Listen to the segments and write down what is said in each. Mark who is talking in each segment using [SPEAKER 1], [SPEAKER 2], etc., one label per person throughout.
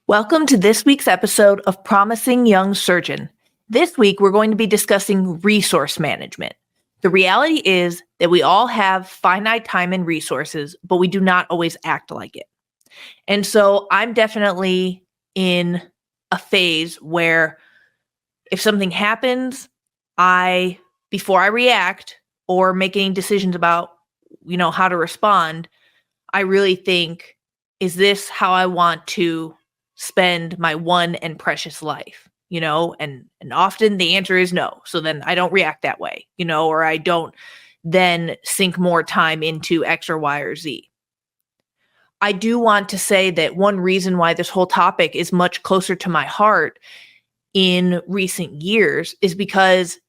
[SPEAKER 1] Welcome to this week's episode of Promising Young Surgeon. This week, we're going to be discussing resource management. The reality is that we all have finite time and resources, but we do not always act like it. And so I'm definitely in a phase where if something happens, before I react or make any decisions about, how to respond, I really think, is this how I want to spend my one and precious life? And often the answer is no. So then I don't react that way, or I don't then sink more time into X or Y or Z. I do want to say that one reason why this whole topic is much closer to my heart in recent years is because,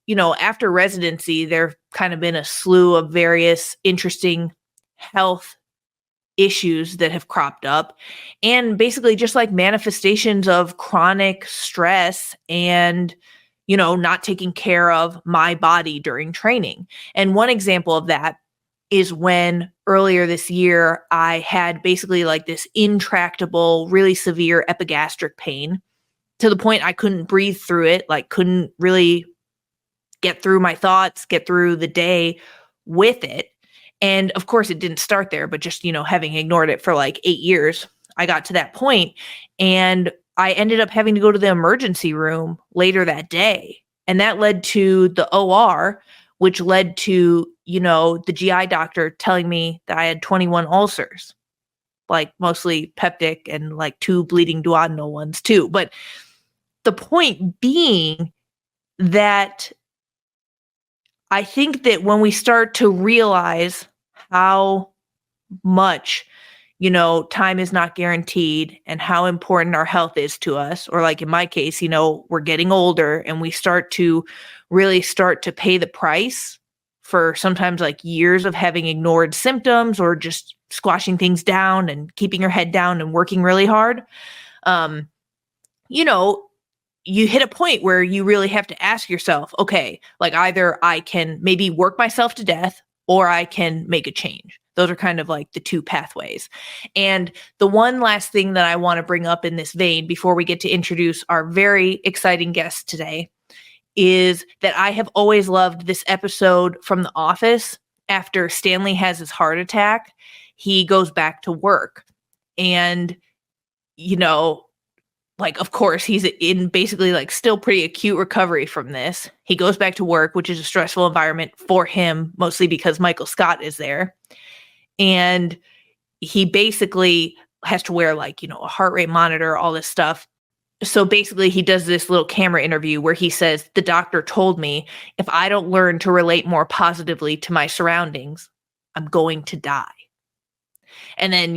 [SPEAKER 1] after residency, there've kind of been a slew of various interesting health issues that have cropped up, and basically just like manifestations of chronic stress and not taking care of my body during training. And one example of that is when earlier this year I had basically like this intractable, really severe epigastric pain to the point I couldn't breathe through it, like couldn't really get through my thoughts, get through the day with it. And of course, it didn't start there, but just, having ignored it for like 8 years, I got to that point and I ended up having to go to the emergency room later that day. And that led to the OR, which led to, the GI doctor telling me that I had 21 ulcers, like mostly peptic and like 2 bleeding duodenal ones too. But the point being that I think that when we start to realize how much, time is not guaranteed and how important our health is to us, or like in my case, we're getting older and we start to pay the price for sometimes like years of having ignored symptoms or just squashing things down and keeping your head down and working really hard. You hit a point where you really have to ask yourself, okay, like either I can maybe work myself to death or I can make a change. Those are kind of like the two pathways. And the one last thing that I want to bring up in this vein before we get to introduce our very exciting guest today is that I have always loved this episode from The Office. After Stanley has his heart attack, he goes back to work. And, like, of course, he's in basically like still pretty acute recovery from this. He goes back to work, which is a stressful environment for him, mostly because Michael Scott is there. And he basically has to wear like, a heart rate monitor, all this stuff. So basically he does this little camera interview where he says, the doctor told me if I don't learn to relate more positively to my surroundings, I'm going to die. And then,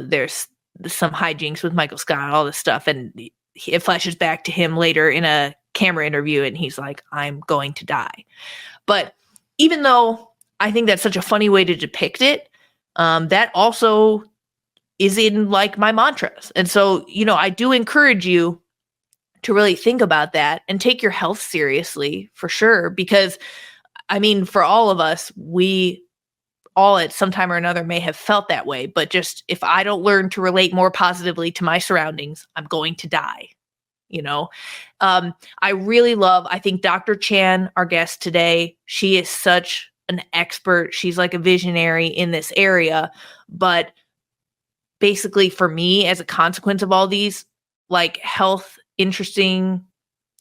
[SPEAKER 1] there's some hijinks with Michael Scott, all this stuff. And it flashes back to him later in a camera interview and he's like, I'm going to die. But even though I think that's such a funny way to depict it, that also is in like my mantras. And so, I do encourage you to really think about that and take your health seriously for sure. Because for all of us, we all at some time or another may have felt that way, but just if I don't learn to relate more positively to my surroundings, I'm going to die. I think Dr. Chan, our guest today, she is such an expert. She's like a visionary in this area, but basically for me, as a consequence of all these like health, interesting,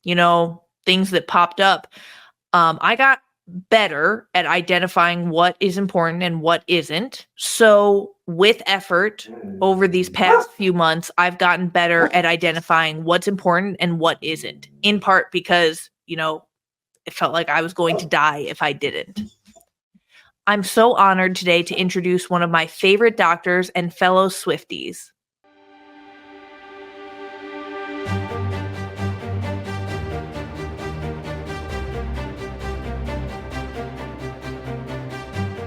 [SPEAKER 1] things that popped up, I got better at identifying what is important and what isn't. So with effort over these past few months, I've gotten better at identifying what's important and what isn't, in part because, it felt like I was going to die if I didn't. I'm so honored today to introduce one of my favorite doctors and fellow Swifties.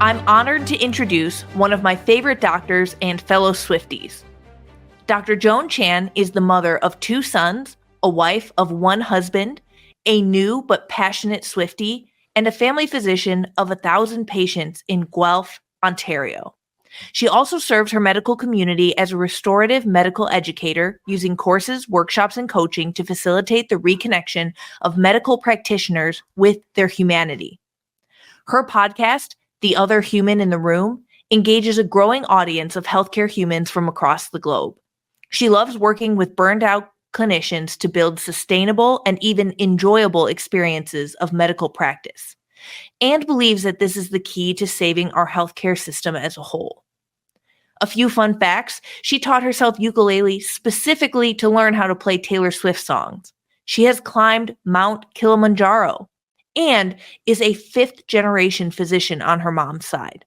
[SPEAKER 1] I'm honored to introduce one of my favorite doctors and fellow Swifties. Dr. Joan Chan is the mother of 2 sons, a wife of 1 husband, a new but passionate Swiftie, and a family physician of 1,000 patients in Guelph, Ontario. She also serves her medical community as a restorative medical educator, using courses, workshops, and coaching to facilitate the reconnection of medical practitioners with their humanity. Her podcast, The Other Human in the Room, engages a growing audience of healthcare humans from across the globe. She loves working with burned out clinicians to build sustainable and even enjoyable experiences of medical practice, and believes that this is the key to saving our healthcare system as a whole. A few fun facts: she taught herself ukulele specifically to learn how to play Taylor Swift songs. She has climbed Mount Kilimanjaro and is a fifth-generation physician on her mom's side.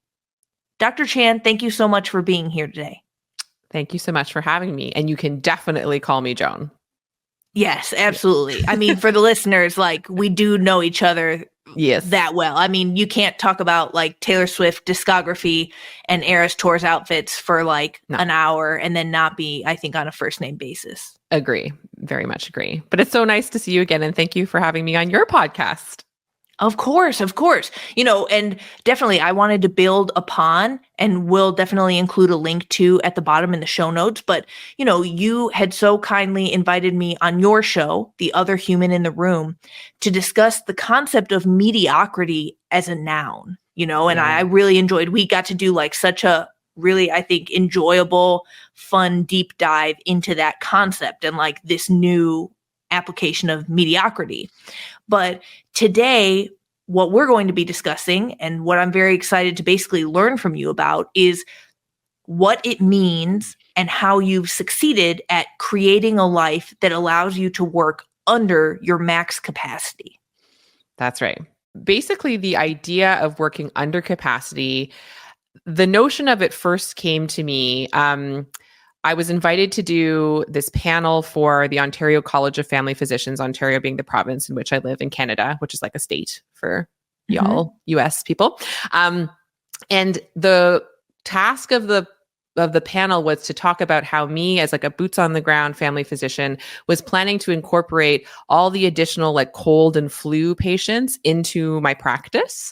[SPEAKER 1] Dr. Chan, thank you so much for being here today.
[SPEAKER 2] Thank you so much for having me. And you can definitely call me Joan.
[SPEAKER 1] Yes, absolutely. I mean, for the listeners, like, we do know each other that well. I mean, you can't talk about like Taylor Swift discography and Eras Tour's outfits for like an hour and then not be, I think, on a first name basis.
[SPEAKER 2] Agree. Very much agree. But it's so nice to see you again. And thank you for having me on your podcast.
[SPEAKER 1] Of course. And definitely I wanted to build upon, and we'll definitely include a link to at the bottom in the show notes. But, you had so kindly invited me on your show, The Other Human in the Room, to discuss the concept of mediocrity as a noun, and I really enjoyed, we got to do like such a really, I think, enjoyable, fun, deep dive into that concept and like this new application of mediocrity. But today, what we're going to be discussing, and what I'm very excited to basically learn from you about, is what it means and how you've succeeded at creating a life that allows you to work under your max capacity.
[SPEAKER 2] That's right. Basically, the idea of working under capacity, the notion of it first came to me. I was invited to do this panel for the Ontario College of Family Physicians, Ontario being the province in which I live in Canada, which is like a state for y'all US people. And the task of the panel was to talk about how me, as like a boots on the ground family physician, was planning to incorporate all the additional like cold and flu patients into my practice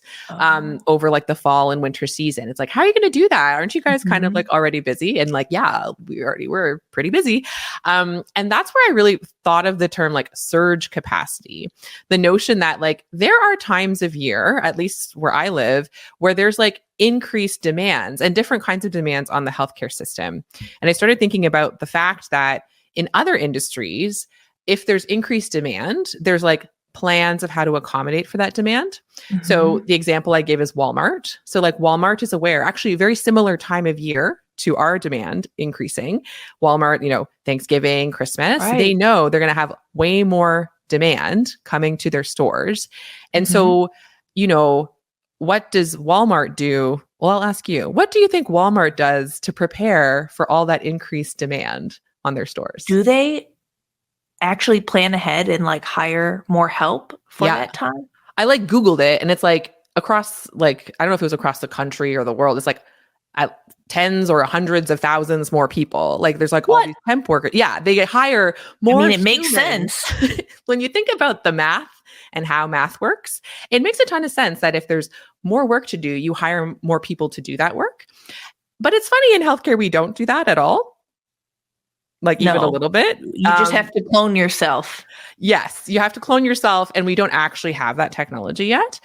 [SPEAKER 2] over like the fall and winter season. It's like, how are you going to do that? Aren't you guys kind of like already busy? And like, yeah, we already were pretty busy. And that's where I really thought of the term like surge capacity. The notion that like there are times of year, at least where I live, where there's like increased demands and different kinds of demands on the healthcare system. And I started thinking about the fact that in other industries, if there's increased demand, there's like plans of how to accommodate for that demand. So the example I gave is Walmart. So like Walmart is aware, actually a very similar time of year to our demand increasing. Walmart, Thanksgiving, Christmas, they know they're going to have way more demand coming to their stores. And so, what does Walmart do? Well, I'll ask you, what do you think Walmart does to prepare for all that increased demand on their stores?
[SPEAKER 1] Do they actually plan ahead and like hire more help for that time?
[SPEAKER 2] I like Googled it, and it's like across, like, I don't know if it was across the country or the world. It's like tens or hundreds of thousands more people. Like there's like all these temp workers. Yeah, they hire more.
[SPEAKER 1] I mean, it makes sense.
[SPEAKER 2] When you think about the math and how math works, it makes a ton of sense that if there's more work to do, you hire more people to do that work. But it's funny, in healthcare, we don't do that at all. Like even a little bit.
[SPEAKER 1] You just have to clone yourself.
[SPEAKER 2] Yes, you have to clone yourself, and we don't actually have that technology yet.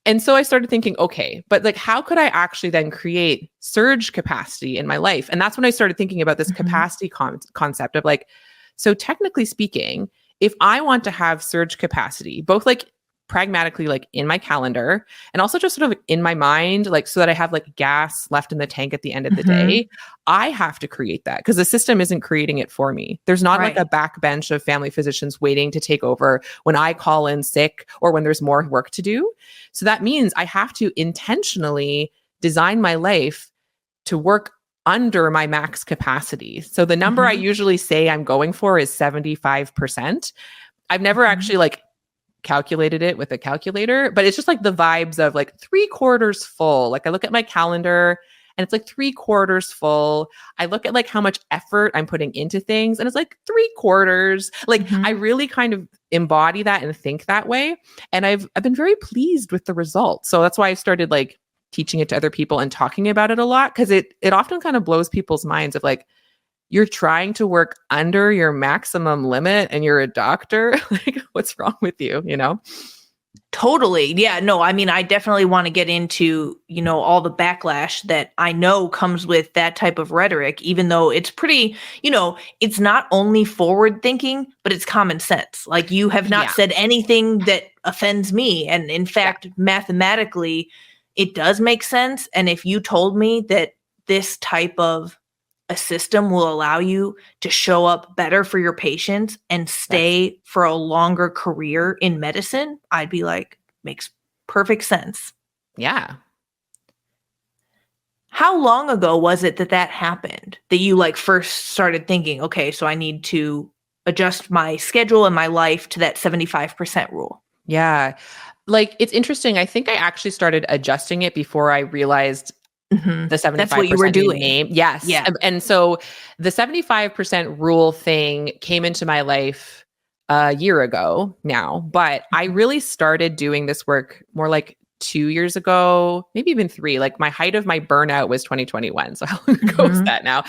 [SPEAKER 2] And so I started thinking, okay, but like, how could I actually then create surge capacity in my life? And that's when I started thinking about this capacity concept of like, so technically speaking, if I want to have surge capacity, both like pragmatically, like in my calendar, and also just sort of in my mind, like so that I have like gas left in the tank at the end of the day, I have to create that because the system isn't creating it for me. There's not like a backbench of family physicians waiting to take over when I call in sick or when there's more work to do. So that means I have to intentionally design my life to work under my max capacity. So the number I usually say I'm going for is 75%. I've never actually like calculated it with a calculator, but it's just like the vibes of like 3/4 full. Like I look at my calendar and it's like 3/4 full. I look at like how much effort I'm putting into things and it's like 3/4. Like I really kind of embody that and think that way. And I've been very pleased with the results. So that's why I started like teaching it to other people and talking about it a lot, because it often kind of blows people's minds of like, you're trying to work under your maximum limit and you're a doctor. Like, what's wrong with you? You know?
[SPEAKER 1] Totally. Yeah, no, I mean, I definitely want to get into, all the backlash that I know comes with that type of rhetoric, even though it's pretty, it's not only forward thinking, but it's common sense. Like, you have not said anything that offends me. And in fact, mathematically, it does make sense. And if you told me that this type of a system will allow you to show up better for your patients and stay for a longer career in medicine, I'd be like, makes perfect sense.
[SPEAKER 2] Yeah.
[SPEAKER 1] How long ago was it that happened, that you like first started thinking, okay, so I need to adjust my schedule and my life to that 75% rule?
[SPEAKER 2] Yeah. Like, it's interesting. I think I actually started adjusting it before I realized the 75%
[SPEAKER 1] That's what you were doing.
[SPEAKER 2] name. Yes.
[SPEAKER 1] Yeah.
[SPEAKER 2] And so the 75% rule thing came into my life a year ago now, but I really started doing this work more like 2 years ago, maybe even 3. Like, my height of my burnout was 2021. So how long ago is that now?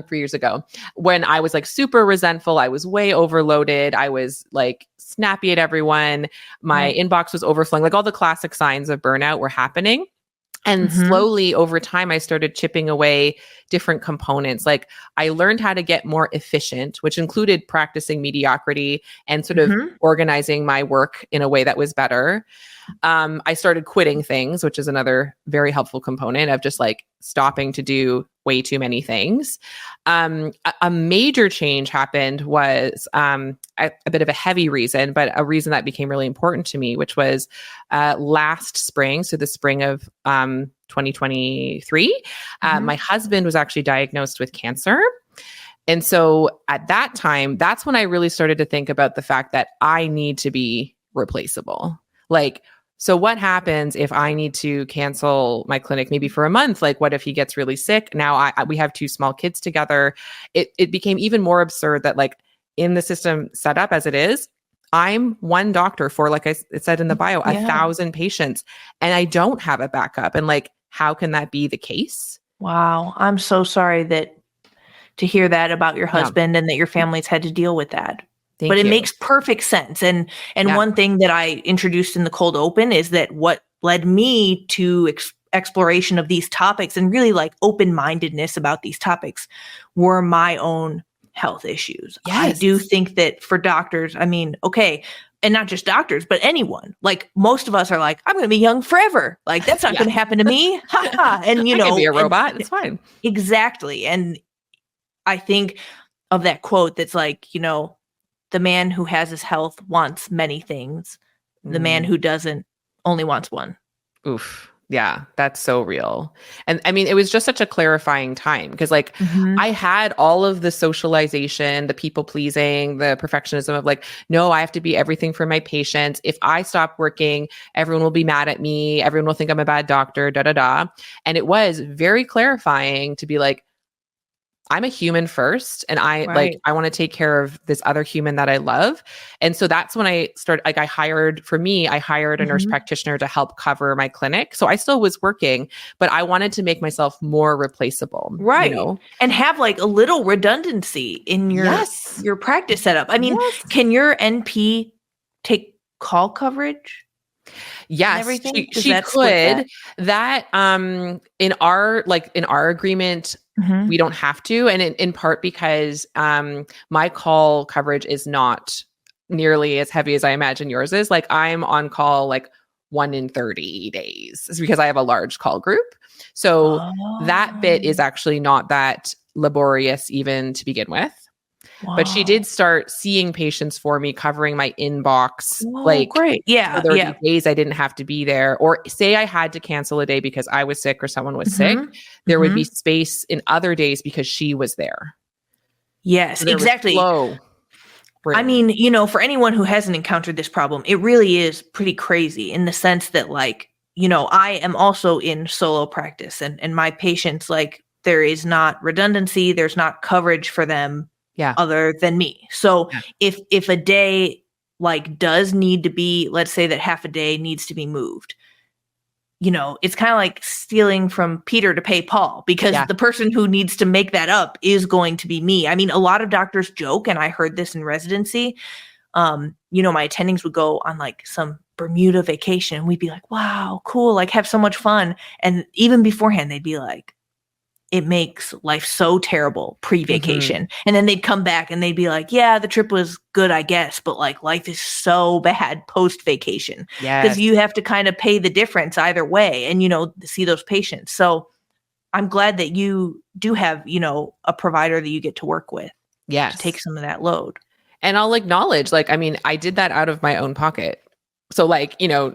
[SPEAKER 2] 3 years ago, when I was like super resentful. I was way overloaded. I was like snappy at everyone. My inbox was overflowing. Like, all the classic signs of burnout were happening. And slowly over time, I started chipping away different components. Like, I learned how to get more efficient, which included practicing mediocrity and sort of organizing my work in a way that was better. I started quitting things, which is another very helpful component of just like stopping to do way too many things. A major change happened was a bit of a heavy reason, but a reason that became really important to me, which was last spring. So the spring of 2023, my husband was actually diagnosed with cancer. And so at that time, that's when I really started to think about the fact that I need to be replaceable. Like, so what happens if I need to cancel my clinic maybe for a month? Like, what if he gets really sick? Now we have 2 small kids together. It became even more absurd that, like, in the system set up as it is, I'm one doctor for, like it said in the bio, 1,000 patients, and I don't have a backup. And like, how can that be the case?
[SPEAKER 1] Wow. I'm so sorry to hear that about your husband and that your family's had to deal with that.
[SPEAKER 2] Thank
[SPEAKER 1] but it
[SPEAKER 2] you.
[SPEAKER 1] makes perfect sense. And one thing that I introduced in the cold open is that what led me to exploration of these topics and really like open-mindedness about these topics were my own health issues.
[SPEAKER 2] Yes.
[SPEAKER 1] I do think that for doctors, I mean, okay, and not just doctors, but anyone, like most of us are like, I'm going to be young forever. Like, that's not going to happen to me. And
[SPEAKER 2] I can be a robot. It's fine.
[SPEAKER 1] Exactly. And I think of that quote that's like, the man who has his health wants many things. The man who doesn't only wants one.
[SPEAKER 2] Oof. Yeah, that's so real. And I mean, it was just such a clarifying time because like I had all of the socialization, the people pleasing, the perfectionism of like, no, I have to be everything for my patients. If I stop working, everyone will be mad at me. Everyone will think I'm a bad doctor, da, da, da. And it was very clarifying to be like, I'm a human first, and I want to take care of this other human that I love. And so that's when I started, like I hired a nurse practitioner to help cover my clinic. So I still was working, but I wanted to make myself more replaceable.
[SPEAKER 1] Right. And have like a little redundancy in your practice setup. I mean, can your NP take call coverage?
[SPEAKER 2] Yes, she could. That in our agreement, we don't have to, and in part because my call coverage is not nearly as heavy as I imagine yours is. Like I'm on call like 1 in 30 days. It's because I have a large call group, so that bit is actually not that laborious even to begin with. Wow. But she did start seeing patients for me, covering my inbox.
[SPEAKER 1] Great. Yeah.
[SPEAKER 2] So there would be days I didn't have to be there, or say I had to cancel a day because I was sick or someone was sick. There would be space in other days because she was there.
[SPEAKER 1] Yes,
[SPEAKER 2] so
[SPEAKER 1] exactly. I mean, for anyone who hasn't encountered this problem, it really is pretty crazy in the sense that like, I am also in solo practice and my patients, like there is not redundancy, there's not coverage for them. Other than me. So if a day like does need to be, let's say that half a day needs to be moved, it's kind of like stealing from Peter to pay Paul, because
[SPEAKER 2] Yeah.
[SPEAKER 1] the person who needs to make that up is going to be me. I mean, a lot of doctors joke, and I heard this in residency. My attendings would go on like some Bermuda vacation, and we'd be like, wow, cool, like have so much fun. And even beforehand, they'd be like, it makes life so terrible pre-vacation. And then they'd come back and they'd be like, yeah, the trip was good, I guess, but like life is so bad post-vacation, because you have to kind of pay the difference either way and, see those patients. So I'm glad that you do have, a provider that you get to work with.
[SPEAKER 2] Yes.
[SPEAKER 1] To take some of that load.
[SPEAKER 2] And I'll acknowledge, I did that out of my own pocket. So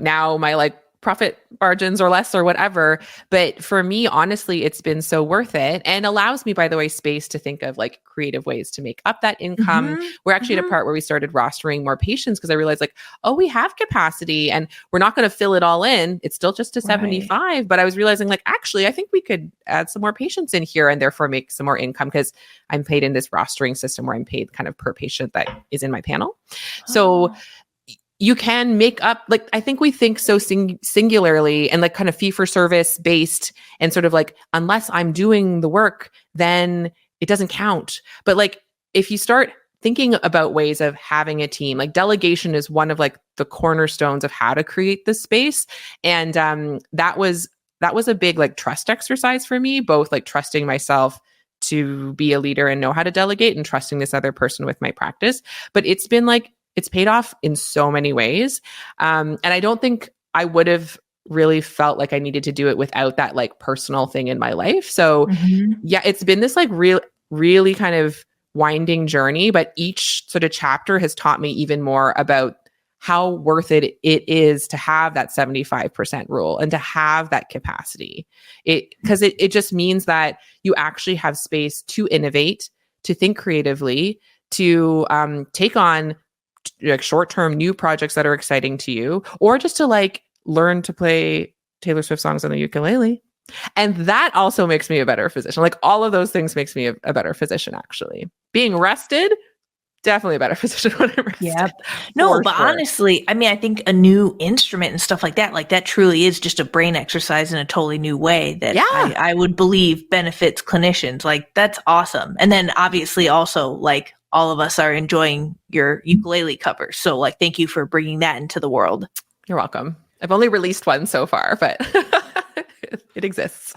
[SPEAKER 2] now my profit margins are less or whatever. But for me, honestly, it's been so worth it, and allows me, by the way, space to think of creative ways to make up that income. We're actually at a part where we started rostering more patients, because I realized we have capacity and we're not going to fill it all in. It's still just to 75, but I was realizing actually, I think we could add some more patients in here and therefore make some more income, because I'm paid in this rostering system where I'm paid kind of per patient that is in my panel. So you can make up, I think we think so singularly and kind of fee for service based, and sort of unless I'm doing the work, then it doesn't count. But if you start thinking about ways of having a team, delegation is one of the cornerstones of how to create this space. And that was a big trust exercise for me, both trusting myself to be a leader and know how to delegate, and trusting this other person with my practice. But it's been it's paid off in so many ways. And I don't think I would have really felt like I needed to do it without that personal thing in my life. So yeah, it's been this really kind of winding journey, but each sort of chapter has taught me even more about how worth it is to have that 75% rule and to have that capacity. Because it just means that you actually have space to innovate, to think creatively, to take on short-term new projects that are exciting to you, or just to learn to play Taylor Swift songs on the ukulele. And that also makes me a better physician. All of those things makes me a better physician, actually. Being rested, definitely a better physician when I'm rested.
[SPEAKER 1] Yep. No, but honestly, I mean, I think a new instrument and stuff like that truly is just a brain exercise in a totally new way that I would believe benefits clinicians. That's awesome. And then obviously also all of us are enjoying your ukulele covers. So thank you for bringing that into the world.
[SPEAKER 2] You're welcome. I've only released one so far, but it exists.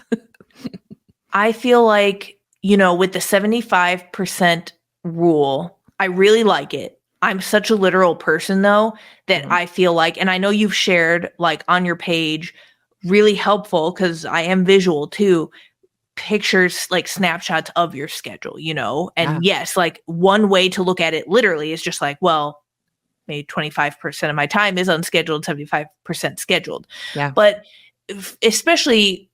[SPEAKER 1] I feel with the 75% rule, I really like it. I'm such a literal person though, that I feel and I know you've shared on your page, really helpful, because I am visual too, pictures, snapshots of your schedule, and yes, one way to look at it literally is just well, maybe 25% of my time is unscheduled, 75% scheduled. Yeah. But especially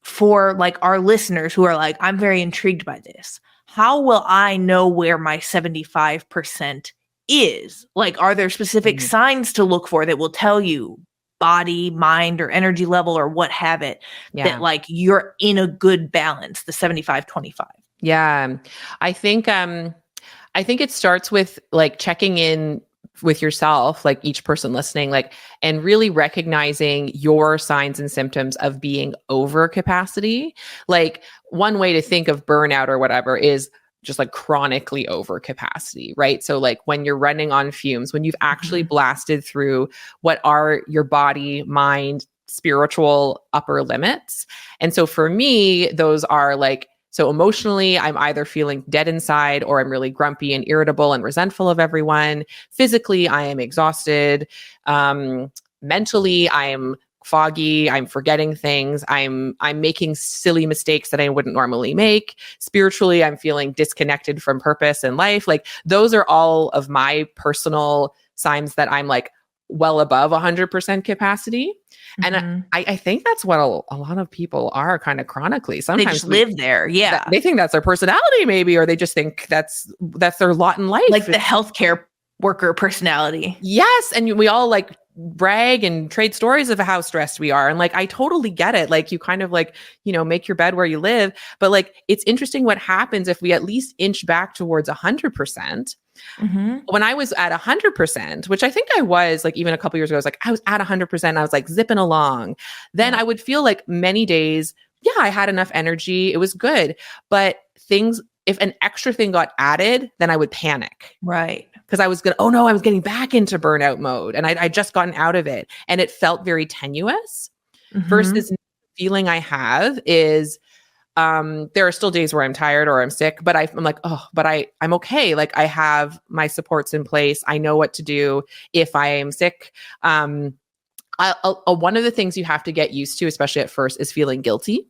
[SPEAKER 1] for our listeners who are I'm very intrigued by this, how will I know where my 75% is? Are there specific signs to look for that will tell you body, mind, or energy level, or what have it, that you're in a good balance, the 75-25?
[SPEAKER 2] Yeah. I think it starts with checking in with yourself, each person listening, and really recognizing your signs and symptoms of being over capacity. One way to think of burnout or whatever is just chronically over capacity, right? So when you're running on fumes, when you've actually blasted through what are your body, mind, spiritual upper limits. And so for me, those are so emotionally, I'm either feeling dead inside, or I'm really grumpy and irritable and resentful of everyone. Physically, I am exhausted. Mentally, I am foggy. I'm forgetting things. I'm making silly mistakes that I wouldn't normally make. Spiritually, I'm feeling disconnected from purpose and life. Those are all of my personal signs that I'm well above 100% capacity. And I think that's what a lot of people are kind of chronically. Sometimes
[SPEAKER 1] they just live there. Yeah.
[SPEAKER 2] They think that's their personality maybe, or they just think that's their lot in life.
[SPEAKER 1] The healthcare worker personality.
[SPEAKER 2] Yes. And we all brag and trade stories of how stressed we are. And like, I totally get it. Like you kind of like, make your bed where you live. But like, it's interesting what happens if we at least inch back towards 100%.
[SPEAKER 1] Mm-hmm.
[SPEAKER 2] When I was at 100%, which I think I was like, even a couple years ago, I was at 100%. I was like zipping along. Then I would feel like many days, I had enough energy. It was good. But if an extra thing got added, then I would panic.
[SPEAKER 1] Right.
[SPEAKER 2] Because I was I was getting back into burnout mode and I'd just gotten out of it. And it felt very tenuous versus the feeling I have is, there are still days where I'm tired or I'm sick, but I'm like, I'm okay. Like I have my supports in place. I know what to do if I am sick. One of the things you have to get used to, especially at first, is feeling guilty.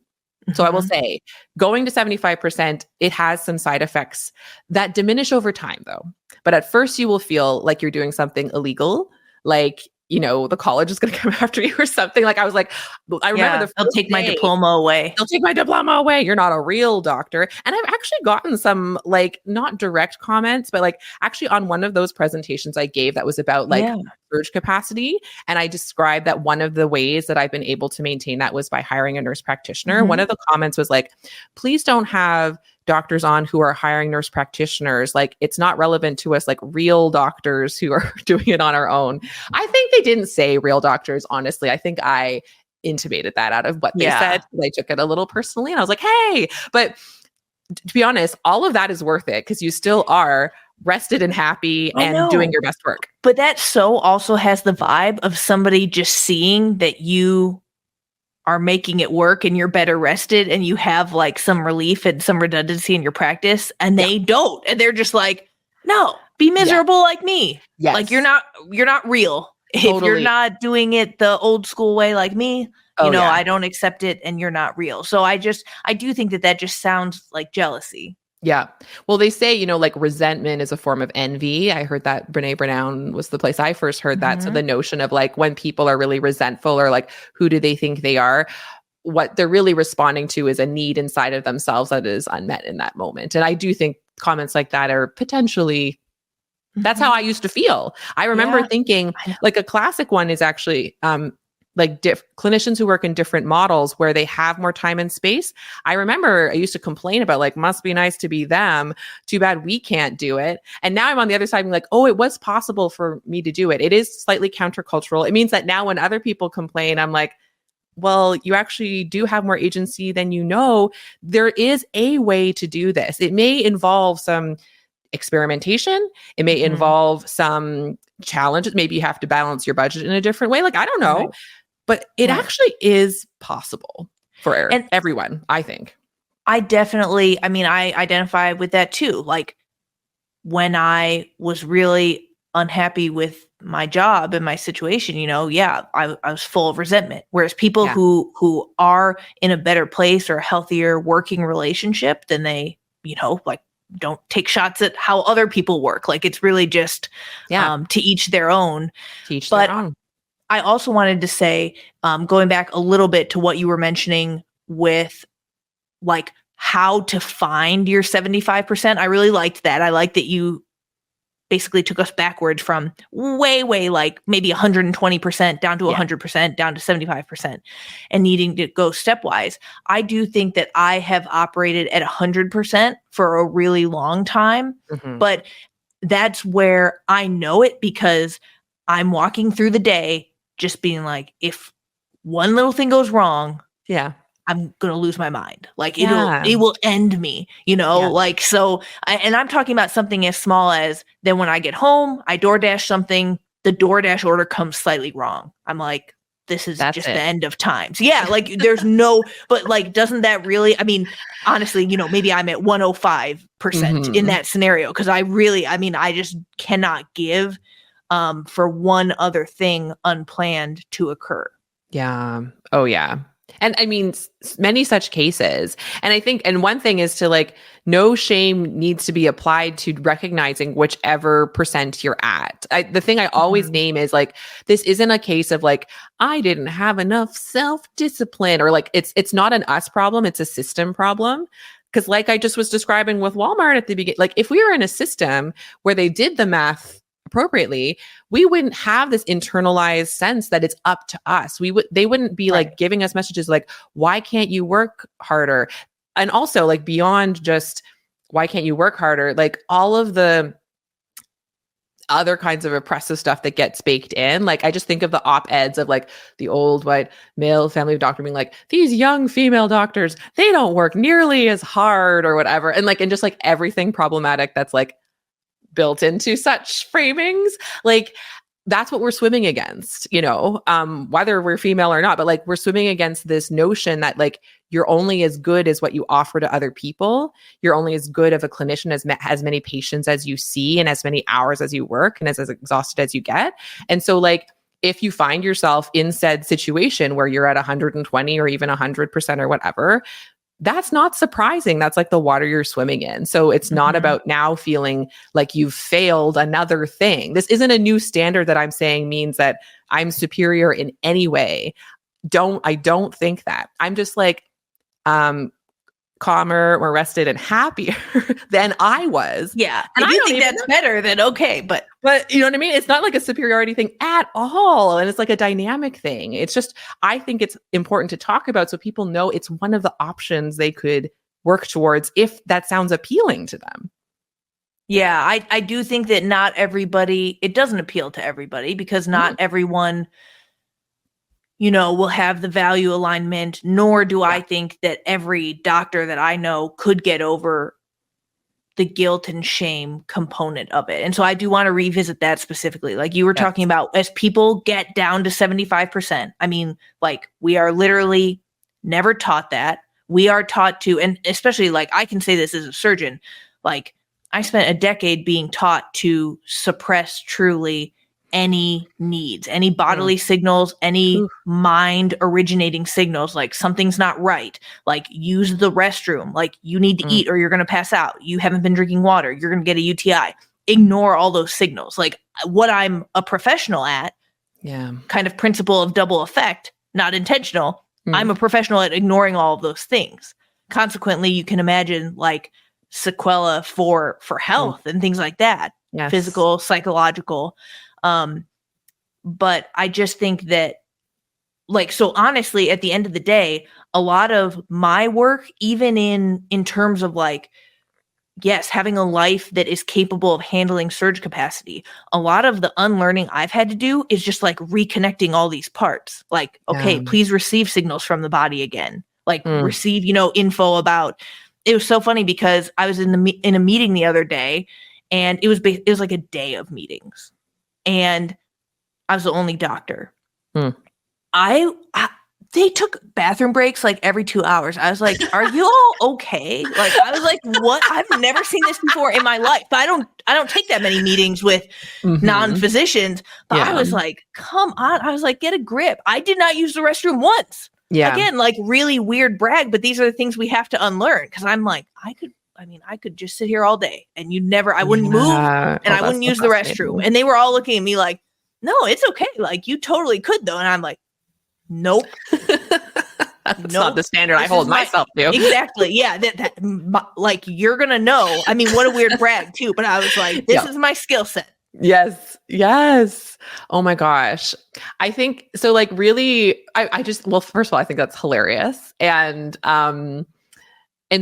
[SPEAKER 2] So I will say going to 75%, it has some side effects that diminish over time though. But at first you will feel like you're doing something illegal, like, the college is going to come after you or something. Like I was like, I remember
[SPEAKER 1] they'll take my diploma away.
[SPEAKER 2] They'll take my diploma away. You're not a real doctor. And I've actually gotten some like not direct comments, but like actually on one of those presentations I gave that was about like surge capacity. And I described that one of the ways that I've been able to maintain that was by hiring a nurse practitioner. One of the comments was like, please don't have doctors on who are hiring nurse practitioners. Like it's not relevant to us, like real doctors who are doing it on our own. I think they didn't say real doctors, honestly. I think I intimated that out of what they said. I took it a little personally and I was like, hey, but to be honest, all of that is worth it because you still are rested and happy and doing your best work.
[SPEAKER 1] But that also has the vibe of somebody just seeing that you are making it work and you're better rested and you have like some relief and some redundancy in your practice and they don't. And they're just like, no, be miserable like me.
[SPEAKER 2] Yes.
[SPEAKER 1] Like you're not real. Totally. If you're not doing it the old school way like me, I don't accept it and you're not real. So I do think that just sounds like jealousy.
[SPEAKER 2] Yeah. Well, they say, like resentment is a form of envy. I heard that Brene Brown was the place I first heard that. So the notion of like when people are really resentful or like, who do they think they are? What they're really responding to is a need inside of themselves that is unmet in that moment. And I do think comments like that are potentially, that's how I used to feel. I remember thinking like a classic one is actually, like clinicians who work in different models where they have more time and space. I remember I used to complain about like, must be nice to be them. Too bad we can't do it. And now I'm on the other side being like, oh, it was possible for me to do it. It is slightly countercultural. It means that now when other people complain, I'm like, well, you actually do have more agency than there is a way to do this. It may involve some experimentation. It may involve some challenges. Maybe you have to balance your budget in a different way. Like, I don't know. Right. But it actually is possible for everyone, I think.
[SPEAKER 1] I identify with that too. Like when I was really unhappy with my job and my situation, I was full of resentment. Whereas people who are in a better place or a healthier working relationship, then they, like don't take shots at how other people work. Like it's really just to each their own. Their own. I also wanted to say, going back a little bit to what you were mentioning with like how to find your 75%. I really liked that. I like that you basically took us backwards from way like maybe 120% down to 100%, down to 75% and needing to go stepwise. I do think that I have operated at 100% for a really long time, but that's where I know it because I'm walking through the day just being like, if one little thing goes wrong, I'm going to lose my mind. Like it will end me, like, so, and I'm talking about something as small as then when I get home, I DoorDash something, the DoorDash order comes slightly wrong. I'm like, this is the end of times. Yeah. Like there's but like, doesn't that really, honestly, maybe I'm at 105% in that scenario. Cause I just cannot give for one other thing unplanned to occur.
[SPEAKER 2] Yeah. Oh yeah. And many such cases. And I think, and one thing is to like, no shame needs to be applied to recognizing whichever percent you're at. The thing I always name is like, this isn't a case of like, I didn't have enough self-discipline or like, it's not an us problem. It's a system problem. Cause like I just was describing with Walmart at the beginning, like if we were in a system where they did the math appropriately, we wouldn't have this internalized sense that it's up to us. They wouldn't be like giving us messages like, why can't you work harder? And also like beyond just why can't you work harder? Like all of the other kinds of oppressive stuff that gets baked in. Like I just think of the op-eds of like the old white male family doctor being like, these young female doctors, they don't work nearly as hard or whatever. And just like everything problematic that's like built into such framings. Like that's what we're swimming against, whether we're female or not, but like we're swimming against this notion that like you're only as good as what you offer to other people. You're only as good of a clinician as many patients as you see and as many hours as you work and as exhausted as you get. And so like, if you find yourself in said situation where you're at 120 or even 100% or whatever, that's not surprising. That's like the water you're swimming in. So it's not about now feeling like you've failed another thing. This isn't a new standard that I'm saying means that I'm superior in any way. I don't think that. I'm just like calmer, more rested, and happier than I was.
[SPEAKER 1] Yeah. And I think that's better than okay, but
[SPEAKER 2] you know what I mean? It's not like a superiority thing at all. And it's like a dynamic thing. It's just, I think it's important to talk about so people know it's one of the options they could work towards if that sounds appealing to them.
[SPEAKER 1] Yeah, I do think that not everybody, it doesn't appeal to everybody because not everyone, will have the value alignment, nor do I think that every doctor that I know could get over the guilt and shame component of it. And so I do want to revisit that specifically. Like you were talking about, as people get down to 75%, I mean, like we are literally never taught that. We are taught to, and especially like I can say this as a surgeon, like I spent a decade being taught to suppress truly any needs, any bodily signals, any mind originating signals, like something's not right, like use the restroom, like you need to eat or you're going to pass out. You haven't been drinking water. You're going to get a UTI. Ignore all those signals. Like what I'm a professional at, kind of principle of double effect, not intentional. I'm a professional at ignoring all of those things. Consequently, you can imagine like sequela for health and things like that, physical, psychological. But I just think that like, so honestly, at the end of the day, a lot of my work, even in terms of like, yes, having a life that is capable of handling surge capacity, a lot of the unlearning I've had to do is just like reconnecting all these parts. Like, okay, please receive signals from the body again. Like receive, info about, it was so funny because I was in a meeting the other day and it was like a day of meetings. And I was the only doctor. They took bathroom breaks like every 2 hours. I was like, are you all okay? Like, I was like, what? I've never seen this before in my life. But I don't take that many meetings with non-physicians. But I was like, come on. I was like, get a grip. I did not use the restroom once. Yeah. Again, like really weird brag, but these are the things we have to unlearn. Cause I'm like, I could just sit here all day and I wouldn't move and I wouldn't use the restroom. And they were all looking at me like, no, it's okay. Like you totally could though. And I'm like, nope.
[SPEAKER 2] That's not the standard I hold myself to.
[SPEAKER 1] Exactly. Yeah. Like you're going to know. I mean, what a weird brag too. But I was like, this is my skill set.
[SPEAKER 2] Yes. Yes. Oh my gosh. I think so. Like really, well, first of all, I think that's hilarious and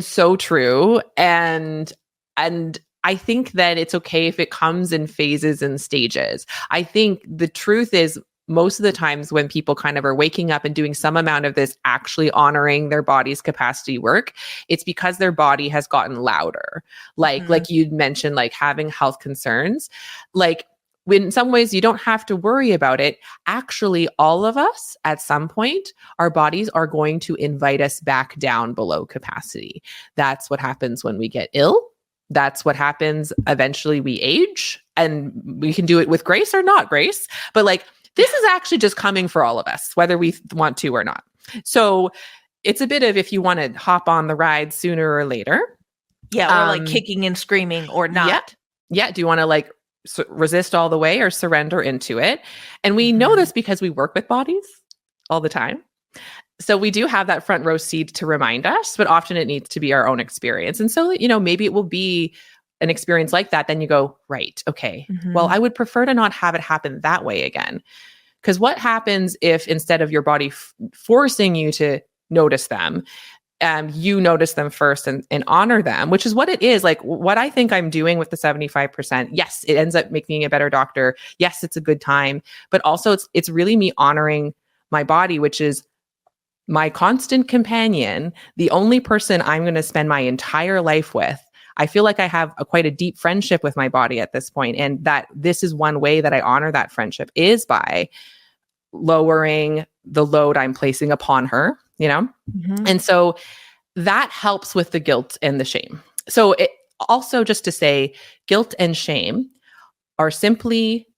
[SPEAKER 2] so true. And I think that it's okay if it comes in phases and stages. I think the truth is most of the times when people kind of are waking up and doing some amount of this actually honoring their body's capacity work, it's because their body has gotten louder. Like you'd mentioned, like having health concerns, like in some ways you don't have to worry about it. Actually, all of us at some point, our bodies are going to invite us back down below capacity. That's what happens when we get ill. That's what happens eventually we age, and we can do it with grace or not grace. But like, this is actually just coming for all of us, whether we want to or not. So it's a bit of if you want to hop on the ride sooner or later.
[SPEAKER 1] Yeah, or like kicking and screaming or not.
[SPEAKER 2] Yeah. Do you want to like resist all the way or surrender into it? And we know this because we work with bodies all the time. So we do have that front row seat to remind us, but often it needs to be our own experience. And so, maybe it will be an experience like that, then you go, right, okay, well, I would prefer to not have it happen that way again. Because what happens if instead of your body forcing you to notice them, you notice them first and honor them, which is what it is. Like what I think I'm doing with the 75%. Yes, it ends up making me a better doctor. Yes, it's a good time, but also it's really me honoring my body, which is my constant companion, the only person I'm going to spend my entire life with. I feel like I have quite a deep friendship with my body at this point, and that this is one way that I honor that friendship is by lowering the load I'm placing upon her, you know? And so that helps with the guilt and the shame. So it also, just to say, guilt and shame are simply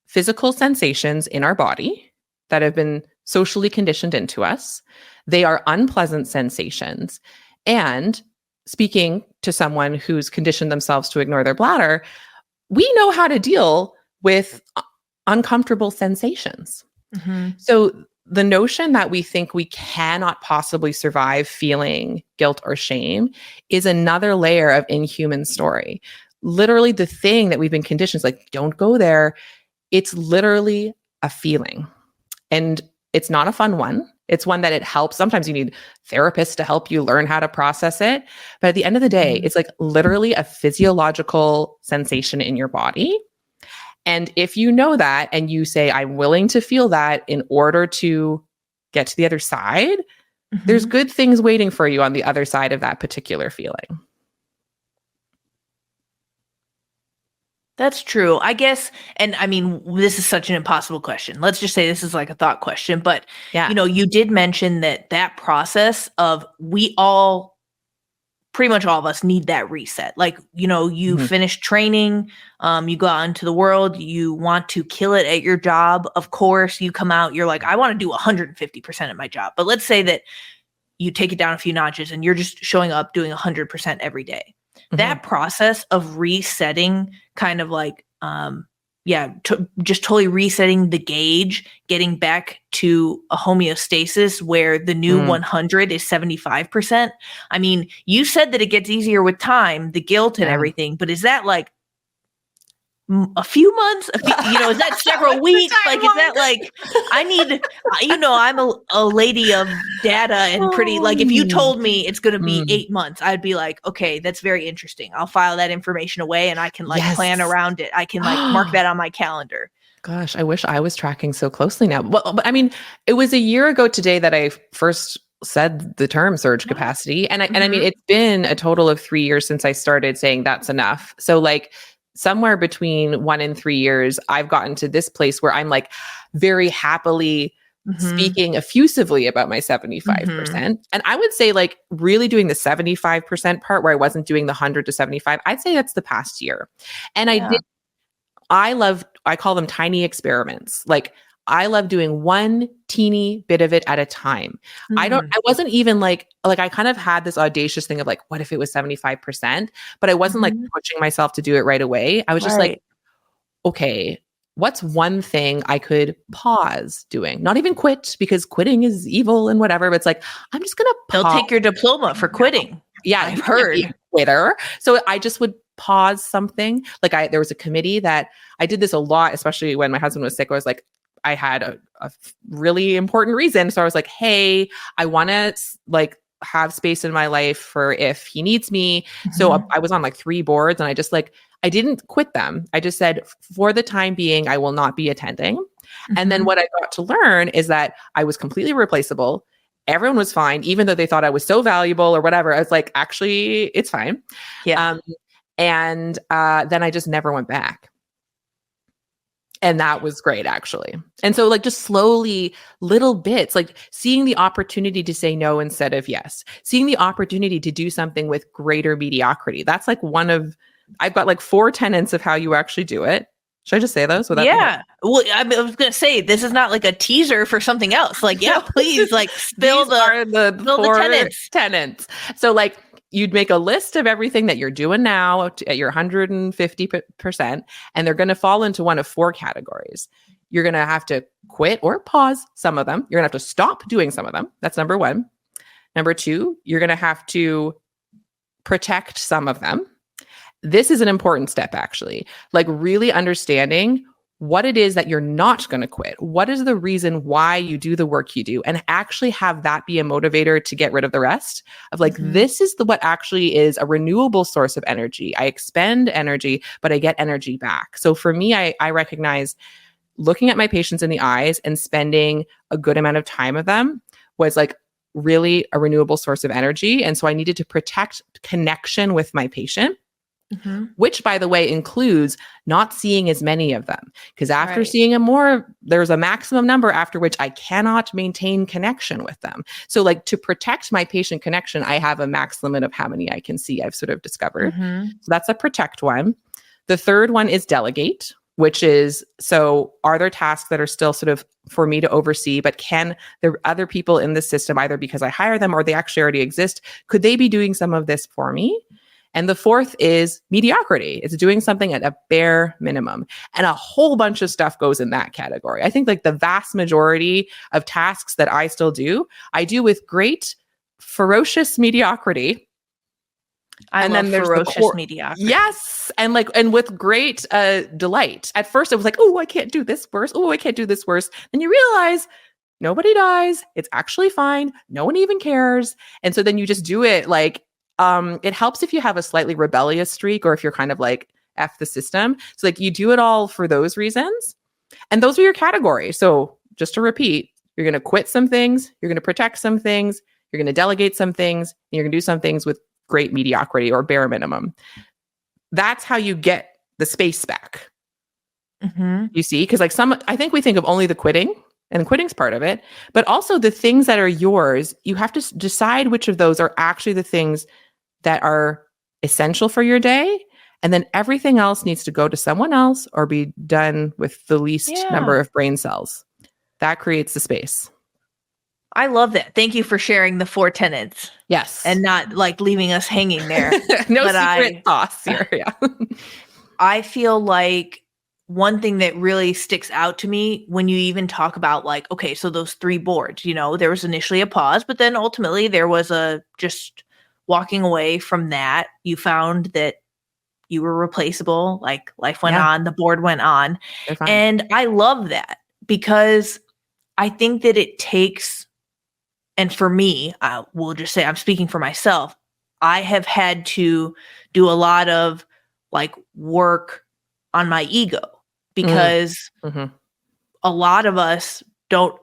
[SPEAKER 2] physical sensations in our body that have been socially conditioned into us. They are unpleasant sensations. And speaking to someone who's conditioned themselves to ignore their bladder, we know how to deal with uncomfortable sensations. So the notion that we think we cannot possibly survive feeling guilt or shame is another layer of inhuman story. Literally, the thing that we've been conditioned is like, don't go there. It's literally a feeling. And it's not a fun one. It's one that it helps. Sometimes you need therapists to help you learn how to process it. But at the end of the day, it's like literally a physiological sensation in your body. And if you know that and you say, I'm willing to feel that in order to get to the other side, there's good things waiting for you on the other side of that particular feeling.
[SPEAKER 1] That's true. I guess, and I mean, this is such an impossible question. Let's just say this is like a thought question, but you did mention that process of pretty much all of us need that reset. Like, you finish training, you go out into the world, you want to kill it at your job. Of course, you come out, you're like, I want to do 150% at my job. But let's say that you take it down a few notches and you're just showing up doing 100% every day. That process of resetting, kind of like, just totally resetting the gauge, getting back to a homeostasis where the new 100 is 75%. I mean, you said that it gets easier with time, the guilt and everything, but is that like a few months? Is that several weeks? Like, is that like, I need, I'm a lady of data and pretty, like, if you told me it's going to be 8 months, I'd be like, okay, that's very interesting. I'll file that information away and I can plan around it. I can mark that on my calendar.
[SPEAKER 2] Gosh, I wish I was tracking so closely now. Well, but I mean, it was a year ago today that I first said the term surge capacity. And I mean, it's been a total of 3 years since I started saying that's enough. So like, somewhere between 1 and 3 years, I've gotten to this place where I'm like very happily speaking effusively about my 75%. And I would say like really doing the 75% part where I wasn't doing the 100 to 75, I'd say that's the past year. And I call them tiny experiments. Like I love doing one teeny bit of it at a time. I wasn't even like I kind of had this audacious thing of like, what if it was 75%? But I wasn't like pushing myself to do it right away. I was just like, okay, what's one thing I could pause doing? Not even quit, because quitting is evil and whatever. But it's like, I'm just going to pause.
[SPEAKER 1] They'll take your diploma for quitting.
[SPEAKER 2] Yeah,
[SPEAKER 1] I've heard.
[SPEAKER 2] Quitter. So I just would pause something. Like there was a committee that I did this a lot, especially when my husband was sick. I was like, I had a really important reason. So I was like, hey, I want to like have space in my life for if he needs me. So I was on like 3 boards and I didn't quit them. I just said, for the time being, I will not be attending. And then what I got to learn is that I was completely replaceable. Everyone was fine, even though they thought I was so valuable or whatever. I was like, actually, it's fine.
[SPEAKER 1] Yeah.
[SPEAKER 2] And then I just never went back. And that was great, actually. And so like just slowly, little bits, like seeing the opportunity to say no instead of yes, seeing the opportunity to do something with greater mediocrity. That's like I've got like 4 tenets of how you actually do it. Should I just say those?
[SPEAKER 1] Well, I was going to say, this is not like a teaser for something else. Like, please, like spill the
[SPEAKER 2] tenets. So like, you'd make a list of everything that you're doing now at your 150%, and they're going to fall into one of 4 categories. You're going to have to quit or pause some of them. You're going to have to stop doing some of them. That's number 1. Number 2, you're going to have to protect some of them. this is an important step, actually, like really understanding what it is that you're not going to quit. What is the reason why you do the work you do, and actually have that be a motivator to get rid of the rest of like, this is what actually is a renewable source of energy. I expend energy, but I get energy back. So for me, I recognize looking at my patients in the eyes and spending a good amount of time with them was like really a renewable source of energy. And so I needed to protect connection with my patient. Which, by the way, includes not seeing as many of them. Because after seeing them more, there's a maximum number after which I cannot maintain connection with them. So like to protect my patient connection, I have a max limit of how many I can see, I've sort of discovered. So that's a protect one. The third one is delegate, which is, so are there tasks that are still sort of for me to oversee, but can there other people in the system, either because I hire them or they actually already exist, could they be doing some of this for me? And the fourth is mediocrity. It's doing something at a bare minimum. And a whole bunch of stuff goes in that category. I think like the vast majority of tasks that I still do, I do with great, ferocious mediocrity.
[SPEAKER 1] I love ferocious mediocrity.
[SPEAKER 2] Yes. And with great delight. At first it was like, oh, I can't do this worse. Oh, I can't do this worse. Then you realize nobody dies. It's actually fine. No one even cares. And so then you just do it like, it helps if you have a slightly rebellious streak or if you're kind of like F the system. So like you do it all for those reasons. And those are your categories. So just to repeat, you're going to quit some things, you're going to protect some things, you're going to delegate some things, and you're going to do some things with great mediocrity or bare minimum. That's how you get the space back. You see? Because like I think we think of only the quitting, and quitting's part of it, but also the things that are yours, you have to decide which of those are actually the things that are essential for your day. And then everything else needs to go to someone else or be done with the least number of brain cells. That creates the space.
[SPEAKER 1] I love that. Thank you for sharing the 4 tenets.
[SPEAKER 2] Yes.
[SPEAKER 1] And not like leaving us hanging there.
[SPEAKER 2] No secret sauce here. Yeah.
[SPEAKER 1] I feel like one thing that really sticks out to me when you even talk about like, okay, so those 3 boards, you know, there was initially a pause, but then ultimately there was a just walking away from that. You found that you were replaceable, like life went on, the board went on. And I love that because I think that it takes, and for me, I will just say I'm speaking for myself, I have had to do a lot of like work on my ego because a lot of us don't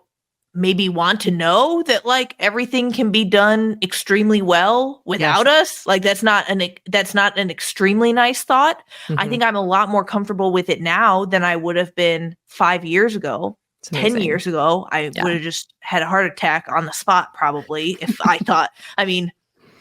[SPEAKER 1] maybe want to know that like everything can be done extremely well without us. Like that's not an extremely nice thought. I think I'm a lot more comfortable with it now than I would have been 5 years ago. 10 years ago, I would have just had a heart attack on the spot probably if I thought, I mean,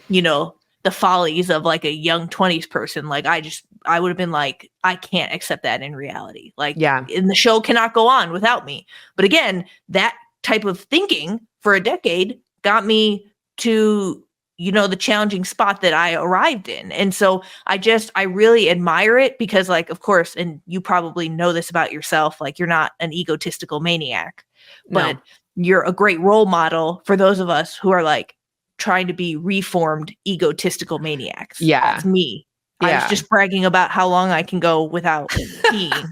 [SPEAKER 1] you know, the follies of like a young 20s person. Like I would have been like, I can't accept that in reality. Like, and the show cannot go on without me. But again, that type of thinking for a decade got me to, you know, the challenging spot that I arrived in. And so I really admire it because like, of course, and you probably know this about yourself, like you're not an egotistical maniac, but you're a great role model for those of us who are like trying to be reformed egotistical maniacs.
[SPEAKER 2] Yeah.
[SPEAKER 1] That's me. I was just bragging about how long I can go without peeing.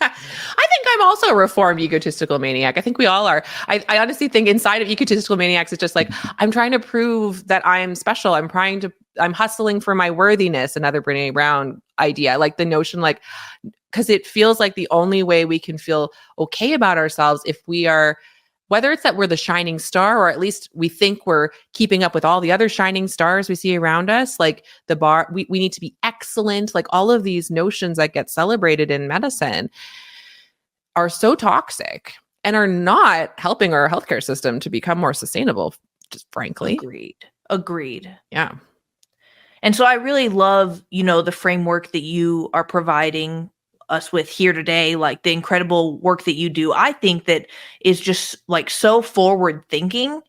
[SPEAKER 2] I think I'm also a reformed egotistical maniac. I think we all are. I honestly think inside of egotistical maniacs, it's just like, I'm trying to prove that I'm special. I'm hustling for my worthiness. Another Brene Brown idea, like the notion, like, because it feels like the only way we can feel okay about ourselves if we are, whether it's that we're the shining star, or at least we think we're keeping up with all the other shining stars we see around us, like the bar, we need to be excellent. Like all of these notions that get celebrated in medicine are so toxic and are not helping our healthcare system to become more sustainable, just frankly.
[SPEAKER 1] Agreed.
[SPEAKER 2] Yeah.
[SPEAKER 1] And so I really love, you know, the framework that you are providing us with here today, like the incredible work that you do. I think that is just like so forward thinking.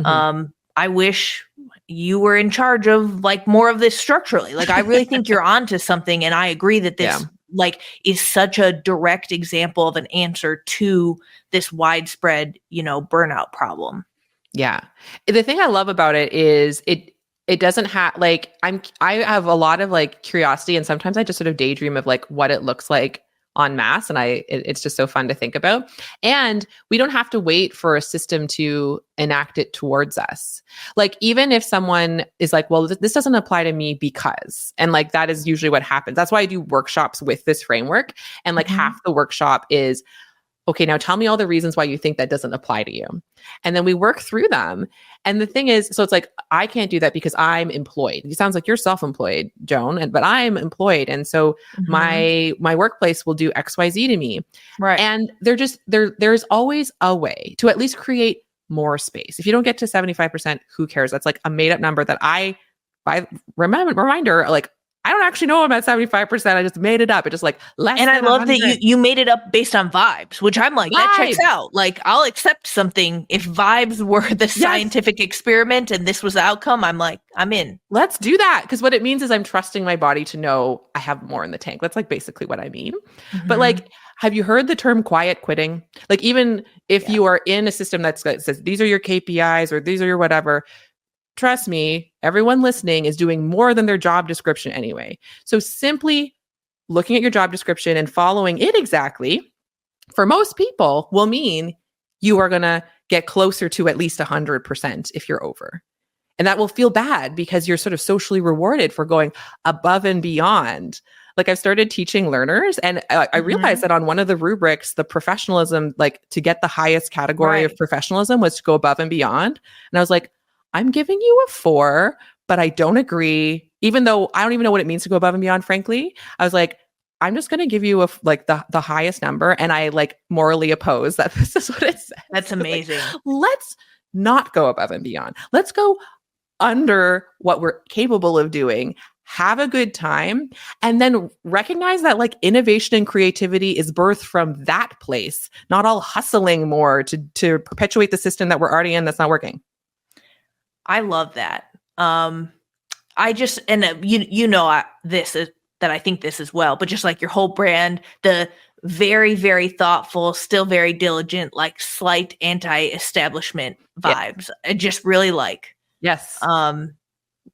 [SPEAKER 1] I wish you were in charge of like more of this structurally. Like I really think you're onto something. And I agree that this like is such a direct example of an answer to this widespread, you know, burnout problem.
[SPEAKER 2] Yeah. The thing I love about it is it doesn't have like, I have a lot of like curiosity, and sometimes I just sort of daydream of like what it looks like en masse. And it's just so fun to think about. And we don't have to wait for a system to enact it towards us. Like, even if someone is like, well, this doesn't apply to me because, and like, that is usually what happens. That's why I do workshops with this framework. And like half the workshop is, okay, now tell me all the reasons why you think that doesn't apply to you. And then we work through them. And the thing is, so it's like, I can't do that because I'm employed. It sounds like you're self-employed, Joan, but I'm employed. And so my workplace will do XYZ to me.
[SPEAKER 1] Right.
[SPEAKER 2] And there's always a way to at least create more space. If you don't get to 75%, who cares? That's like a made up number that reminder, like, I don't actually know I'm at 75%. I just made it up. It just like less.
[SPEAKER 1] And I love
[SPEAKER 2] 100.
[SPEAKER 1] that you made it up based on vibes, which I'm like, that checks out. Like, I'll accept something if vibes were the scientific experiment and this was the outcome. I'm like, I'm in.
[SPEAKER 2] Let's do that. Because what it means is I'm trusting my body to know I have more in the tank. That's like basically what I mean. But like, have you heard the term quiet quitting? Like, even if you are in a system that says these are your KPIs or these are your whatever, trust me, everyone listening is doing more than their job description anyway. So simply looking at your job description and following it exactly, for most people, will mean you are going to get closer to at least 100% if you're over. And that will feel bad because you're sort of socially rewarded for going above and beyond. Like, I've started teaching learners, and I realized that on one of the rubrics, the professionalism, like to get the highest category of professionalism was to go above and beyond. And I was like, I'm giving you a 4, but I don't agree. Even though I don't even know what it means to go above and beyond, frankly, I was like, I'm just going to give you the highest number. And I like morally oppose that this is what it says.
[SPEAKER 1] That's amazing.
[SPEAKER 2] Like, let's not go above and beyond. Let's go under what we're capable of doing. Have a good time, and then recognize that like innovation and creativity is birthed from that place, not all hustling more to perpetuate the system that we're already in that's not working.
[SPEAKER 1] I love that. I just, and that I think this as well, but just like your whole brand, the very, very thoughtful, still very diligent, like slight anti-establishment vibes. I just really like.
[SPEAKER 2] Yes.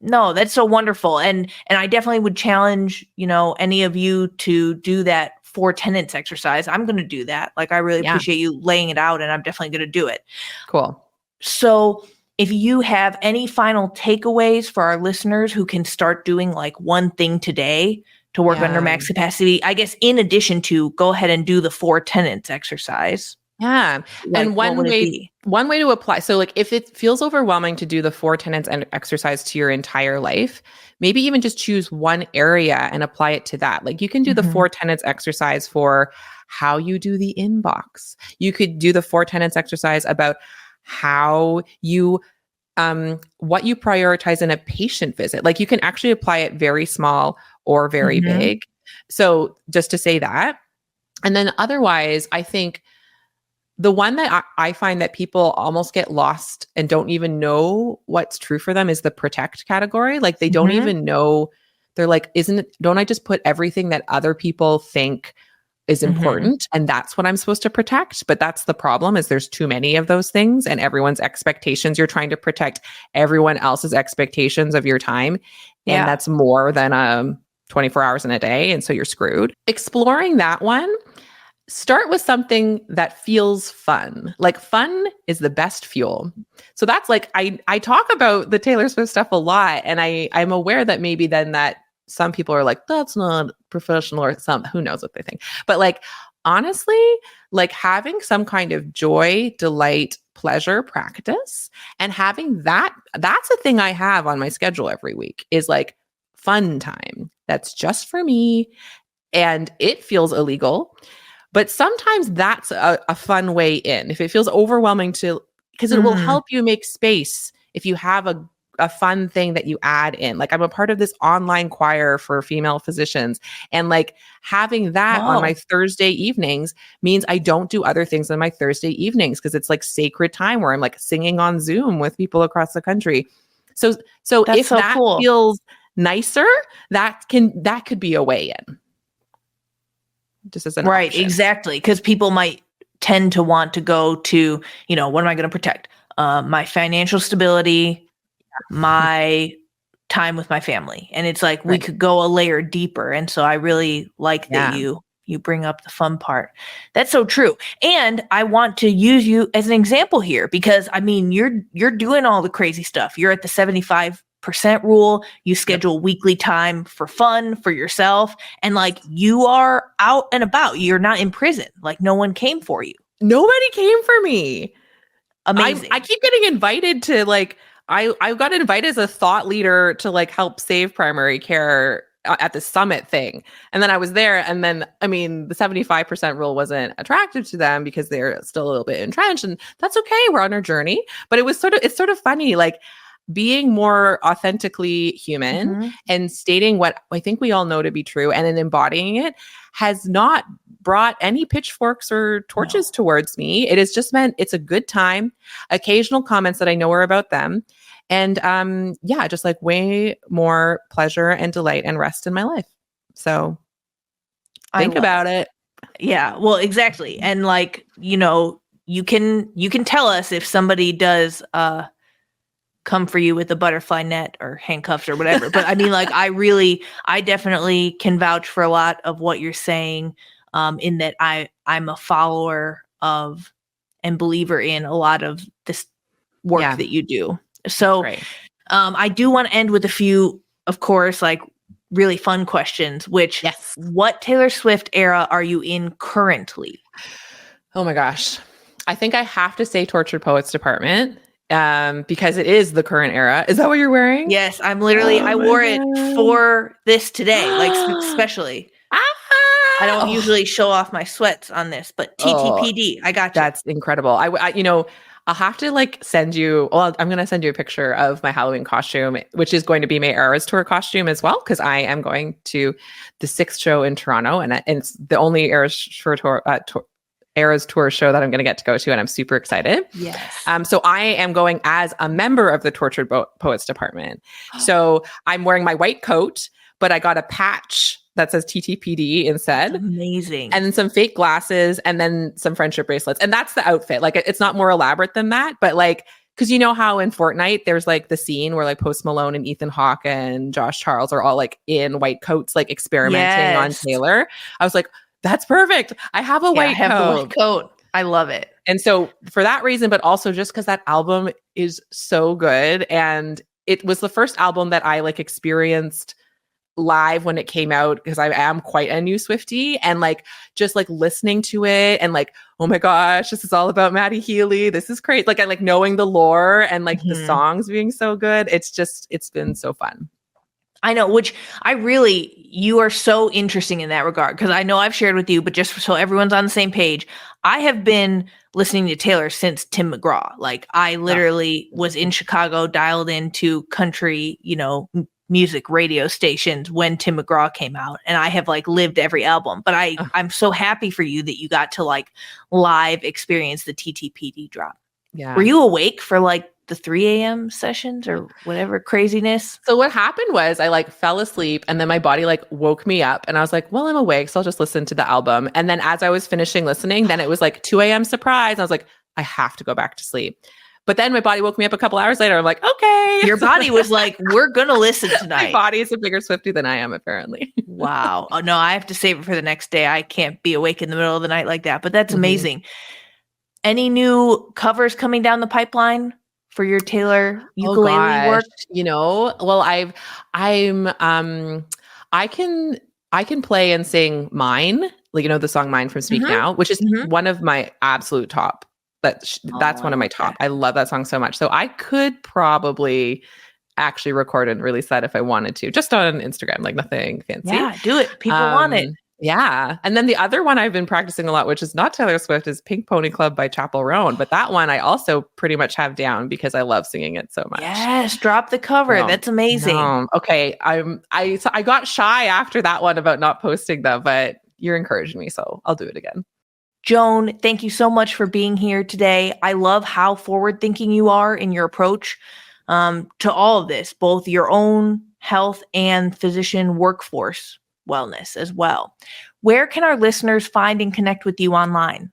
[SPEAKER 1] No, that's so wonderful. And I definitely would challenge, any of you to do that 4 tenets exercise. I'm going to do that. Like, I really appreciate you laying it out, and I'm definitely going to do it.
[SPEAKER 2] Cool.
[SPEAKER 1] So if you have any final takeaways for our listeners who can start doing like one thing today to work under max capacity, I guess, in addition to go ahead and do the 4 tenets exercise.
[SPEAKER 2] Yeah. And one way to apply. So like, if it feels overwhelming to do the 4 tenets and exercise to your entire life, maybe even just choose one area and apply it to that. Like, you can do the 4 tenets exercise for how you do the inbox. You could do the 4 tenets exercise about how you, what you prioritize in a patient visit. Like, you can actually apply it very small or very big. So just to say that. And then otherwise, I think the one that I find that people almost get lost and don't even know what's true for them is the protect category. Like, they don't even know. They're like, don't I just put everything that other people think is important, and that's what I'm supposed to protect? But that's the problem, is there's too many of those things, and everyone's expectations. You're trying to protect everyone else's expectations of your time. And that's more than 24 hours in a day. And so you're screwed. Exploring that one, start with something that feels fun. Like, fun is the best fuel. So that's like, I talk about the Taylor Swift stuff a lot, and I'm aware that maybe then that some people are like, that's not professional, or who knows what they think. But like, honestly, like, having some kind of joy, delight, pleasure practice, and having that's a thing I have on my schedule every week, is like fun time. That's just for me. And it feels illegal. But sometimes that's a fun way in. If it feels overwhelming because it will help you make space if you have a fun thing that you add in. Like, I'm a part of this online choir for female physicians, and like, having that on my Thursday evenings means I don't do other things on my Thursday evenings, because it's like sacred time where I'm like singing on Zoom with people across the country. So if that feels nicer, that could be a way in. Just as an option.
[SPEAKER 1] Exactly. Because people might tend to want to go to, what am I going to protect? My financial stability, my time with my family. And it's like, we
[SPEAKER 2] Right.
[SPEAKER 1] could go a layer deeper. And so I really like that
[SPEAKER 2] Yeah.
[SPEAKER 1] you bring up the fun part. That's so true. And I want to use you as an example here because I mean, you're doing all the crazy stuff. You're at the 75% rule. You schedule weekly time for fun for yourself. And like, you are out and about. You're not in prison. Like, no one came for you.
[SPEAKER 2] Nobody came for me.
[SPEAKER 1] Amazing.
[SPEAKER 2] I keep getting invited to like, I got invited as a thought leader to like help save primary care at the summit thing. And then I was there. And then, I mean, the 75% rule wasn't attractive to them because they're still a little bit entrenched, and that's okay. We're on our journey. But it's sort of funny, like being more authentically human
[SPEAKER 1] Mhm.
[SPEAKER 2] and stating what I think we all know to be true and then embodying it has not brought any pitchforks or torches towards me. It has just meant it's a good time, occasional comments that I know are about them. And just like way more pleasure and delight and rest in my life. So think about it.
[SPEAKER 1] Yeah, well, exactly. And like, you can tell us if somebody does come for you with a butterfly net or handcuffs or whatever. But I mean, like, I definitely can vouch for a lot of what you're saying, in that I'm a follower of and believer in a lot of this work that you do. So
[SPEAKER 2] Great.
[SPEAKER 1] I do want to end with a few, of course, like really fun questions, which what Taylor Swift era are you in currently?
[SPEAKER 2] Oh my gosh. I think I have to say Tortured Poets Department. Because it is the current era. Is that what you're wearing?
[SPEAKER 1] Yes, I'm literally, I wore it for this today, like especially. I don't usually show off my sweats on this, but TTPD, I got you.
[SPEAKER 2] That's incredible. I'll have to like send you, I'm going to send you a picture of my Halloween costume, which is going to be my Eras Tour costume as well, because I am going to the 6th show in Toronto, and it's the only Eras Tour show that I'm going to get to go to, and I'm super excited.
[SPEAKER 1] Yes.
[SPEAKER 2] So I am going as a member of the Tortured Poets Department. So I'm wearing my white coat, but I got a patch that says TTPD instead.
[SPEAKER 1] That's amazing.
[SPEAKER 2] And then some fake glasses, and then some friendship bracelets. And that's the outfit. Like, it's not more elaborate than that, but like, because you know how in Fortnite, there's like the scene where like Post Malone and Ethan Hawke and Josh Charles are all like in white coats, like experimenting on Taylor. I was like, that's perfect. I have a white coat.
[SPEAKER 1] The white coat. I love it.
[SPEAKER 2] And so for that reason, but also just because that album is so good. And it was the first album that I like experienced live when it came out, because I am quite a new Swiftie, and like just like listening to it and like, oh my gosh, this is all about Maddie Healy. This is great. Like, I like knowing the lore and like the songs being so good. It's been so fun.
[SPEAKER 1] I know, which you are so interesting in that regard, because I know I've shared with you, but just so everyone's on the same page, I have been listening to Taylor since Tim McGraw. Like, I literally was in Chicago, dialed into country, music radio stations when Tim McGraw came out, and I have like lived every album. But I'm so happy for you that you got to like live experience the TTPD drop.
[SPEAKER 2] Yeah.
[SPEAKER 1] Were you awake for like the 3 a.m. sessions or whatever craziness?
[SPEAKER 2] So what happened was I like fell asleep, and then my body like woke me up, and I was like, well, I'm awake, so I'll just listen to the album. And then as I was finishing listening, then it was like 2 a.m. surprise. I was like, I have to go back to sleep. But then my body woke me up a couple hours later. I'm like, okay.
[SPEAKER 1] Your body was like, we're going to listen tonight.
[SPEAKER 2] My body is a bigger Swiftie than I am, apparently.
[SPEAKER 1] Wow. Oh, no, I have to save it for the next day. I can't be awake in the middle of the night like that, but that's amazing. Any new covers coming down the pipeline for your Taylor ukulele work?
[SPEAKER 2] Well, I can play and sing Mine, like, the song Mine from Speak Now, which is one of my absolute top. That's one of my top. I love that song so much. So I could probably actually record and release that if I wanted to, just on Instagram, like nothing fancy.
[SPEAKER 1] Yeah, do it. People want it.
[SPEAKER 2] Yeah. And then the other one I've been practicing a lot, which is not Taylor Swift, is Pink Pony Club by Chappell Roan. But that one I also pretty much have down because I love singing it so much.
[SPEAKER 1] Yes, drop the cover. That's amazing.
[SPEAKER 2] Okay. I got shy after that one about not posting them, but you're encouraging me, so I'll do it again.
[SPEAKER 1] Joan, thank you so much for being here today. I love how forward-thinking you are in your approach to all of this, both your own health and physician workforce wellness as well. Where can our listeners find and connect with you online?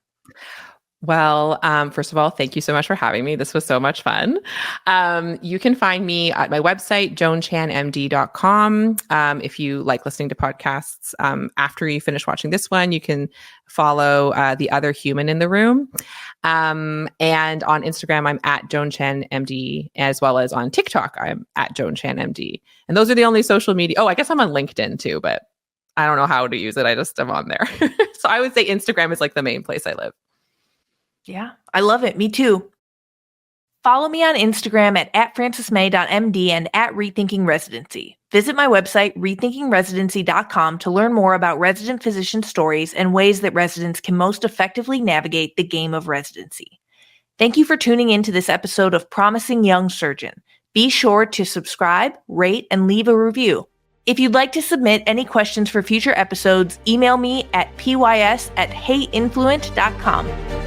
[SPEAKER 2] Well, first of all, thank you so much for having me. This was so much fun. You can find me at my website, joanchanmd.com. If you like listening to podcasts, after you finish watching this one, you can follow the other human in the room. And on Instagram, I'm at Joan Chan MD, as well as on TikTok, I'm at Joan Chan MD. And those are the only social media. Oh, I guess I'm on LinkedIn too, but I don't know how to use it. I just am on there. So I would say Instagram is like the main place I live.
[SPEAKER 1] Yeah, I love it. Me too. Follow me on Instagram at francismay.md and at Rethinking Residency. Visit my website, rethinkingresidency.com, to learn more about resident physician stories and ways that residents can most effectively navigate the game of residency. Thank you for tuning in to this episode of Promising Young Surgeon. Be sure to subscribe, rate, and leave a review. If you'd like to submit any questions for future episodes, email me at pys@heyinfluent.com.